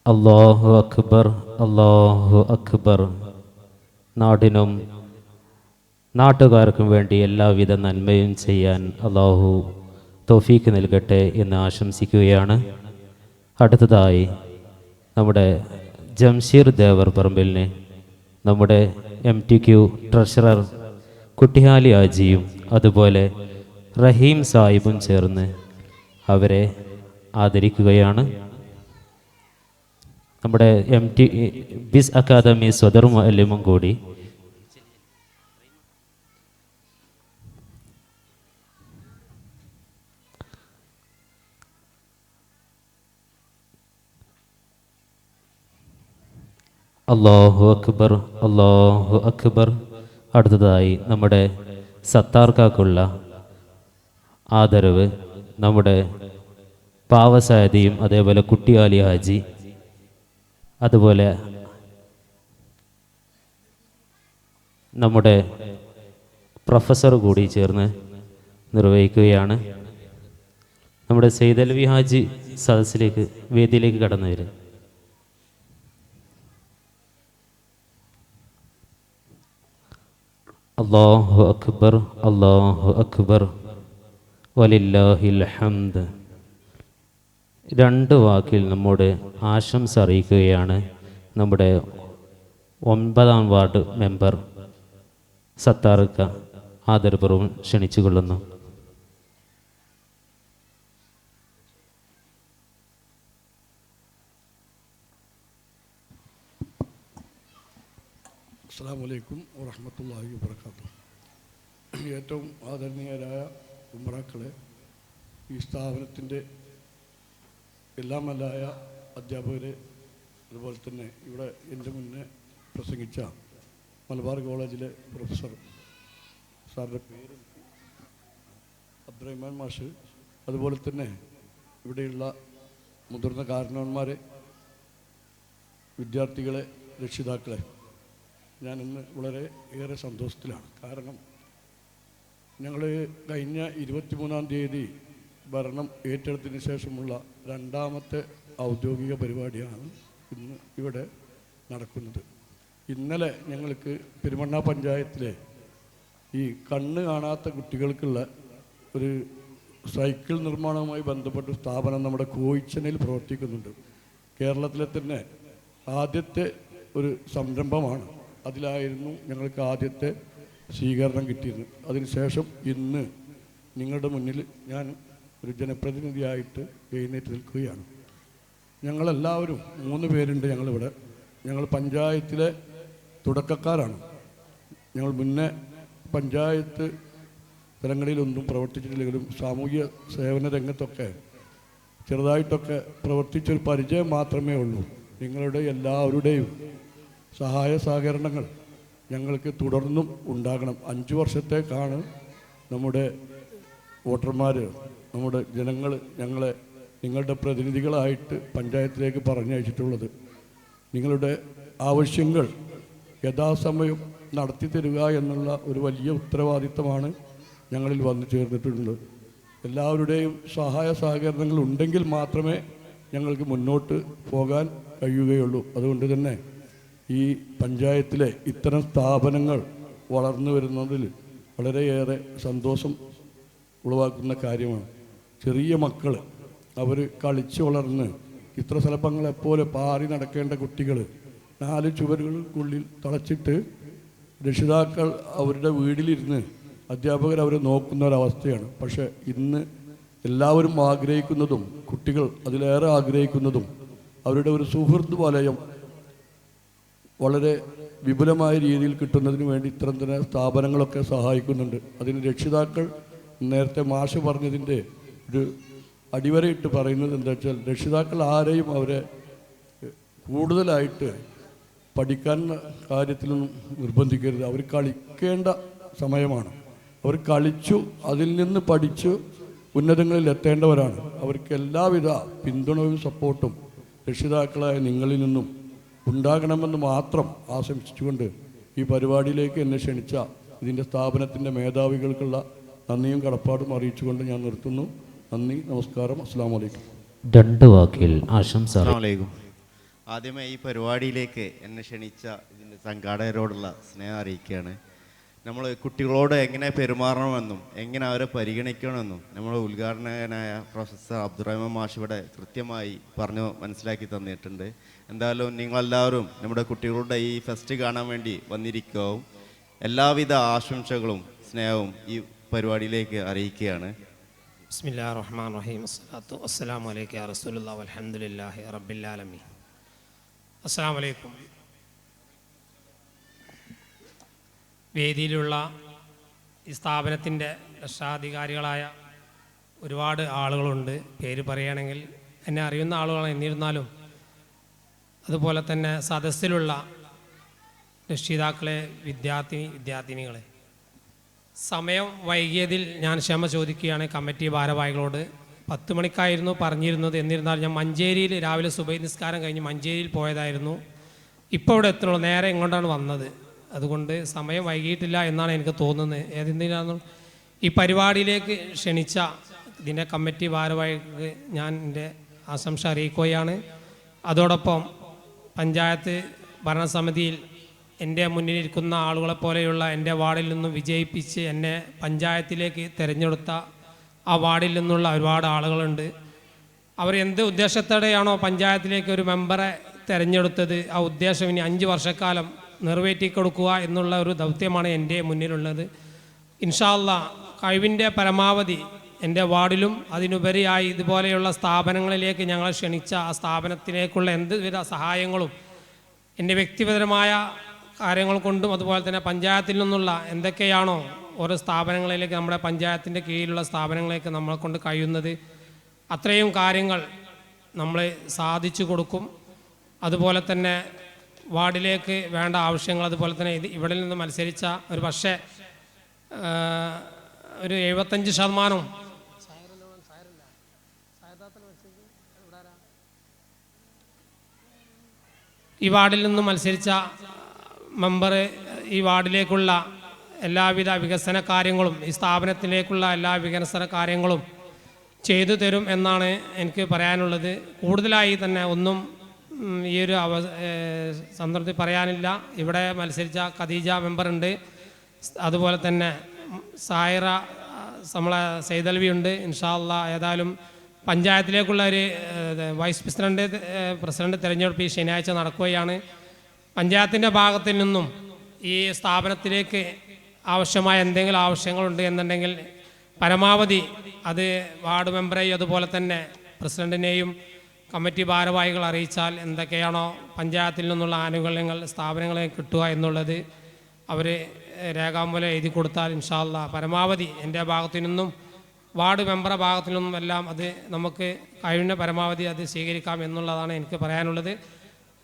അല്ലാഹു അക്ബർ, അല്ലാഹു അക്ബർ. നാടിനും നാട്ടുകാർക്കും വേണ്ടി എല്ലാവിധ നന്മയും ചെയ്യാൻ അല്ലാഹു തൗഫീക്ക് നൽകട്ടെ എന്ന് ആശംസിക്കുകയാണ്. അടുത്തതായി നമ്മുടെ ജംഷീർ ദേവർ പറമ്പിലിനെ നമ്മുടെ MTQ ട്രഷറർ കുട്ടിഹാലി ആജിയും അതുപോലെ റഹീം സാഹിബും ചേർന്ന് അവരെ ആദരിക്കുകയാണ്. നമ്മുടെ ബിസ് അക്കാദമി സ്വദർ മുഅല്ലിമും കൂടി അല്ലാഹു അക്ബർ, അല്ലാഹു അക്ബർ. അടുത്തതായി നമ്മുടെ സത്താർക്കാക്കുള്ള ആദരവ് നമ്മുടെ പാവസാദിയും അതേപോലെ കുട്ടിയാലി ഹാജി അതുപോലെ നമ്മുടെ പ്രൊഫസർ കൂടി ചേർന്ന് നിർവഹിക്കുകയാണ്. നമ്മുടെ സയ്യിദലവി ഹാജി സദസ്സിലേക്ക് വേദിയിലേക്ക് കടന്നു വരും. അല്ലാഹു അക്ബർ, അല്ലാഹു അക്ബർ, വലില്ലാഹിൽ ഹംദ്. രണ്ട് വാക്കിൽ നമ്മുടെ ആശംസ അറിയിക്കുകയാണ് നമ്മുടെ 9ാം വാർഡ് മെമ്പർ സത്താർക്ക. ആദരപൂർവ്വം ക്ഷണിച്ചുകൊള്ളുന്നു. അസ്സലാമു അലൈക്കും വറഹ്മത്തുള്ളാഹി വബറകാതുഹു. ഏറ്റവും ആദരണീയരായ ഉമറാക്കളെ, ഈ സ്ഥാപനത്തിൻ്റെ എല്ലാമല്ലായ അധ്യാപകരെ, അതുപോലെ തന്നെ ഇവിടെ എൻ്റെ മുന്നേ പ്രസംഗിച്ച മലബാർ കോളേജിലെ പ്രൊഫസർ സാറിൻ്റെ പേര് അബ്ദുറഹ്മാൻ മാഷ്, അതുപോലെ തന്നെ ഇവിടെയുള്ള മുതിർന്ന കാരണവന്മാരെ, വിദ്യാർത്ഥികളെ, രക്ഷിതാക്കളെ, ഞാനിന്ന് വളരെ ഏറെ സന്തോഷത്തിലാണ്. കാരണം ഞങ്ങൾ കഴിഞ്ഞ 23-ാം തീയതി ഭരണം ഏറ്റെടുത്തതിന് ശേഷമുള്ള 2ാമത്തെ ഔദ്യോഗിക പരിപാടിയാണ് ഇന്ന് ഇവിടെ നടക്കുന്നത്. ഇന്നലെ ഞങ്ങൾക്ക് പെരുമണ്ണ പഞ്ചായത്തിലെ ഈ കണ്ണ് കാണാത്ത കുട്ടികൾക്കുള്ള ഒരു സൈക്കിൾ നിർമ്മാണവുമായി ബന്ധപ്പെട്ട സ്ഥാപനം നമ്മുടെ കോയിച്ചനിൽ പ്രവർത്തിക്കുന്നുണ്ട്. കേരളത്തിലെ തന്നെ ആദ്യത്തെ ഒരു സംരംഭമാണ്. അതിലായിരുന്നു ഞങ്ങൾക്ക് ആദ്യത്തെ സ്വീകരണം കിട്ടിയത്. അതിനുശേഷം ഇന്ന് നിങ്ങളുടെ മുന്നിൽ ഞാൻ ഒരു ജനപ്രതിനിധിയായിട്ട് എഴുന്നേറ്റ് നിൽക്കുകയാണ്. ഞങ്ങളെല്ലാവരും 3 പേരുണ്ട് ഞങ്ങളിവിടെ. ഞങ്ങൾ പഞ്ചായത്തിലെ തുടക്കക്കാരാണ്. ഞങ്ങൾ മുന്നേ പഞ്ചായത്ത് തലങ്ങളിലൊന്നും പ്രവർത്തിച്ചിട്ടില്ലെങ്കിലും സാമൂഹ്യ സേവന രംഗത്തൊക്കെ ചെറുതായിട്ടൊക്കെ പ്രവർത്തിച്ചൊരു പരിചയം മാത്രമേ ഉള്ളൂ. നിങ്ങളുടെ എല്ലാവരുടെയും സഹായ സഹകരണങ്ങൾ ഞങ്ങൾക്ക് തുടർന്നും ഉണ്ടാകണം. 5 വർഷത്തേക്കാണ് നമ്മുടെ വോട്ടർമാർ, നമ്മുടെ ജനങ്ങൾ ഞങ്ങളെ നിങ്ങളുടെ പ്രതിനിധികളായിട്ട് പഞ്ചായത്തിലേക്ക് പറഞ്ഞയച്ചിട്ടുള്ളത്. നിങ്ങളുടെ ആവശ്യങ്ങൾ യഥാസമയം നടത്തി തരിക എന്നുള്ള ഒരു വലിയ ഉത്തരവാദിത്തമാണ് ഞങ്ങളിൽ വന്നു ചേർന്നിട്ടുള്ളത്. എല്ലാവരുടെയും സഹായ സഹകരണങ്ങൾ ഉണ്ടെങ്കിൽ മാത്രമേ ഞങ്ങൾക്ക് മുന്നോട്ട് പോകാൻ കഴിയുകയുള്ളൂ. അതുകൊണ്ട് തന്നെ ഈ പഞ്ചായത്തിലെ ഇത്തരം സ്ഥാപനങ്ങൾ വളർന്നു വരുന്നതിൽ വളരെയേറെ സന്തോഷം ഉളവാക്കുന്ന കാര്യമാണ്. ചെറിയ മക്കൾ അവർ കളിച്ച് വളർന്ന് ചിത്രശലഭങ്ങളെപ്പോലെ പാറി നടക്കേണ്ട കുട്ടികൾ 4 ചുവരുകൾക്കുള്ളിൽ തളച്ചിട്ട് രക്ഷിതാക്കൾ അവരുടെ വീട്ടിലിരുന്ന് അധ്യാപകർ അവരെ നോക്കുന്ന ഒരവസ്ഥയാണ്. പക്ഷേ ഇന്ന് എല്ലാവരും ആഗ്രഹിക്കുന്നതും കുട്ടികൾ അതിലേറെ ആഗ്രഹിക്കുന്നതും അവരുടെ ഒരു സുഹൃത്ത് വലയം വളരെ വിപുലമായ രീതിയിൽ കിട്ടുന്നതിന് വേണ്ടി ഇത്തരം തന്നെ സ്ഥാപനങ്ങളൊക്കെ സഹായിക്കുന്നുണ്ട്. അതിന് രക്ഷിതാക്കൾ നേരത്തെ മാഷ് പറഞ്ഞതിൻ്റെ ഒരു അടിവരയിട്ട് പറയുന്നത് എന്താ വെച്ചാൽ, രക്ഷിതാക്കൾ ആരെയും അവരെ കൂടുതലായിട്ട് പഠിക്കാൻ കാര്യത്തിലൊന്നും നിർബന്ധിക്കരുത്. അവർ കളിക്കേണ്ട സമയമാണ്. അവർ കളിച്ചു അതിൽ നിന്ന് പഠിച്ചു ഉന്നതങ്ങളിൽ എത്തേണ്ടവരാണ്. അവർക്ക് എല്ലാവിധ പിന്തുണയും സപ്പോർട്ടും രക്ഷിതാക്കളായ നിങ്ങളിൽ നിന്നും ഉണ്ടാകണമെന്ന് മാത്രം ആശംസിച്ചുകൊണ്ട് ഈ പരിപാടിയിലേക്ക് എന്നെ ക്ഷണിച്ച ഇതിൻ്റെ സ്ഥാപനത്തിൻ്റെ മേധാവികൾക്കുള്ള നന്ദിയും കടപ്പാടും അറിയിച്ചുകൊണ്ട് ഞാൻ നിർത്തുന്നു. നന്ദി, നമസ്കാരം, അസ്സലാമു അലൈക്കും. 2 വാക്കിൽ ആശംസ. ആദ്യമായി ഈ പരിപാടിയിലേക്ക് എന്നെ ക്ഷണിച്ച ഇതിൻ്റെ സംഘാടകരോടുള്ള സ്നേഹം അറിയിക്കുകയാണ്. നമ്മൾ കുട്ടികളോട് എങ്ങനെ പെരുമാറണമെന്നും എങ്ങനെ അവരെ പരിഗണിക്കണമെന്നും നമ്മുടെ ഉദ്ഘാടകനായ പ്രൊഫസർ അബ്ദുറഹ്മാൻ മാഷ് ഇവിടെ കൃത്യമായി പറഞ്ഞു മനസ്സിലാക്കി തന്നിട്ടുണ്ട്. എന്തായാലും നിങ്ങളെല്ലാവരും നമ്മുടെ കുട്ടികളുടെ ഈ ഫെസ്റ്റ് കാണാൻ വേണ്ടി വന്നിരിക്കുകയും എല്ലാവിധ ആശംസകളും സ്നേഹവും ഈ പരിപാടിയിലേക്ക് അറിയിക്കുകയാണ്. ബിസ്മില്ലാഹിർ റഹ്മാനിർ റഹീം. അസ്സലാത്തു വസ്സലാമു അലൈക യാ റസൂലുള്ളാഹി വൽഹംദുലില്ലാഹി റബ്ബിൽ ആലമീൻ. അസ്സലാമു അലൈക്കും. വേദിയിലുള്ള ഈ സ്ഥാപനത്തിൻ്റെ രക്ഷാധികാരികളായ ഒരുപാട് ആളുകളുണ്ട്. പേര് പറയുകയാണെങ്കിൽ എന്നെ അറിയുന്ന ആളുകളാണ്. എന്നിരുന്നാലും അതുപോലെ തന്നെ സദസ്സിലുള്ള രക്ഷിതാക്കളെ, വിദ്യാർത്ഥിനികളെ, സമയം വൈകിയതിൽ ഞാൻ ക്ഷമ ചോദിക്കുകയാണ് കമ്മിറ്റി ഭാരവാഹികളോട്. 10 മണിക്കായിരുന്നു പറഞ്ഞിരുന്നത്. എന്നിരുന്നാൽ ഞാൻ മഞ്ചേരിയിൽ രാവിലെ സുബഹി നിസ്കാരം കഴിഞ്ഞ് മഞ്ചേരിയിൽ പോയതായിരുന്നു. ഇപ്പോൾ ഇവിടെ എത്തുന്നുള്ളൂ. നേരെ ഇങ്ങോട്ടാണ് വന്നത്. അതുകൊണ്ട് സമയം വൈകിയിട്ടില്ല എന്നാണ് എനിക്ക് തോന്നുന്നത്. ഏതെന്തിനാണ് ഈ പരിപാടിയിലേക്ക് ക്ഷണിച്ച ഇതിൻ്റെ കമ്മിറ്റി ഭാരവാഹികൾക്ക് ഞാൻ എൻ്റെ ആശംസ അറിയിക്കുകയാണ്. അതോടൊപ്പം പഞ്ചായത്ത് ഭരണസമിതിയിൽ എൻ്റെ മുന്നിലിരിക്കുന്ന ആളുകളെപ്പോലെയുള്ള എൻ്റെ വാർഡിൽ നിന്നും വിജയിപ്പിച്ച് എന്നെ പഞ്ചായത്തിലേക്ക് തിരഞ്ഞെടുത്ത ആ വാർഡിൽ നിന്നുള്ള ഒരുപാട് ആളുകളുണ്ട്. അവർ എന്ത് ഉദ്ദേശത്തോടെയാണോ പഞ്ചായത്തിലേക്ക് ഒരു മെമ്പറെ തിരഞ്ഞെടുത്തത്, ആ ഉദ്ദേശം ഇനി 5 വർഷക്കാലം നിറവേറ്റിക്കൊടുക്കുക എന്നുള്ള ഒരു ദൗത്യമാണ് എൻ്റെ മുന്നിലുള്ളത്. ഇൻഷാ അല്ലാഹ് കഴിവിൻ്റെ പരമാവധി എൻ്റെ വാർഡിലും അതിനുപരിയായി ഇതുപോലെയുള്ള സ്ഥാപനങ്ങളിലേക്ക് ഞങ്ങളെ ക്ഷണിച്ച ആ സ്ഥാപനത്തിലേക്കുള്ള എന്തുവിധ സഹായങ്ങളും എൻ്റെ വ്യക്തിപരമായ കാര്യങ്ങൾ കൊണ്ടും അതുപോലെ തന്നെ പഞ്ചായത്തിൽ നിന്നുള്ള എന്തൊക്കെയാണോ ഓരോ സ്ഥാപനങ്ങളിലേക്ക്, നമ്മുടെ പഞ്ചായത്തിൻ്റെ കീഴിലുള്ള സ്ഥാപനങ്ങളിലേക്ക് നമ്മളെ കൊണ്ട് കഴിയുന്നത്, അത്രയും കാര്യങ്ങൾ നമ്മൾ സാധിച്ചു കൊടുക്കും. അതുപോലെ തന്നെ വാർഡിലേക്ക് വേണ്ട ആവശ്യങ്ങൾ, അതുപോലെ തന്നെ ഇവിടെ നിന്ന് മത്സരിച്ച ഒരു പക്ഷേ ഒരു 75% ഈ വാർഡിൽ നിന്നും മത്സരിച്ച മെമ്പർ ഈ വാർഡിലേക്കുള്ള എല്ലാവിധ വികസന കാര്യങ്ങളും ഈ സ്ഥാപനത്തിലേക്കുള്ള എല്ലാ വികസന കാര്യങ്ങളും ചെയ്തു തരും എന്നാണ് എനിക്ക് പറയാനുള്ളത്. കൂടുതലായി തന്നെ ഒന്നും ഈ ഒരു സന്ദർഭത്തിൽ പറയാനില്ല. ഇവിടെ മത്സരിച്ച ഖദീജ മെമ്പറുണ്ട്, അതുപോലെ തന്നെ സായിറ നമ്മളെ സൈദൽവി ഉണ്ട്. ഇൻഷാ അല്ലാഹ് ഏതായാലും പഞ്ചായത്തിലേക്കുള്ള ഒരു വൈസ് പ്രസിഡന്റ് തിരഞ്ഞെടുപ്പ് ഈ ശനിയാഴ്ച നടക്കുകയാണ്. പഞ്ചായത്തിൻ്റെ ഭാഗത്തിൽ നിന്നും ഈ സ്ഥാപനത്തിലേക്ക് ആവശ്യമായ എന്തെങ്കിലും ആവശ്യങ്ങളുണ്ട് എന്നുണ്ടെങ്കിൽ പരമാവധി അത് വാർഡ് മെമ്പറെയും അതുപോലെ തന്നെ പ്രസിഡന്റിനെയും കമ്മിറ്റി ഭാരവാഹികൾ അറിയിച്ചാൽ എന്തൊക്കെയാണോ പഞ്ചായത്തിൽ നിന്നുള്ള ആനുകൂല്യങ്ങൾ സ്ഥാപനങ്ങളെ കിട്ടുക എന്നുള്ളത് അവർ രേഖാമൂലം എഴുതി കൊടുത്താൽ ഇൻഷാ അല്ലാഹ് പരമാവധി എൻ്റെ ഭാഗത്തു നിന്നും വാർഡ് മെമ്പറുടെ ഭാഗത്തു നിന്നും എല്ലാം അത് നമുക്ക് കഴിവിൻ്റെ പരമാവധി അത് സ്വീകരിക്കാം എന്നുള്ളതാണ് എനിക്ക് പറയാനുള്ളത്.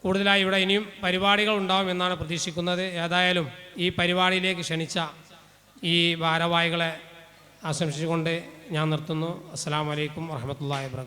കൂടുതലായി ഇവിടെ ഇനിയും പരിപാടികൾ ഉണ്ടാവും എന്നാണ് പ്രതീക്ഷിക്കുന്നത്. ഏതായാലും ഈ പരിപാടിയിലേക്ക് ക്ഷണിച്ച ഈ ഭാരവാഹികളെ ആശംസിച്ചുകൊണ്ട് ഞാൻ നിർത്തുന്നു. അസ്സലാമു അലൈക്കും വറഹ്മത്തുള്ളാഹി വബറകാതുഹു.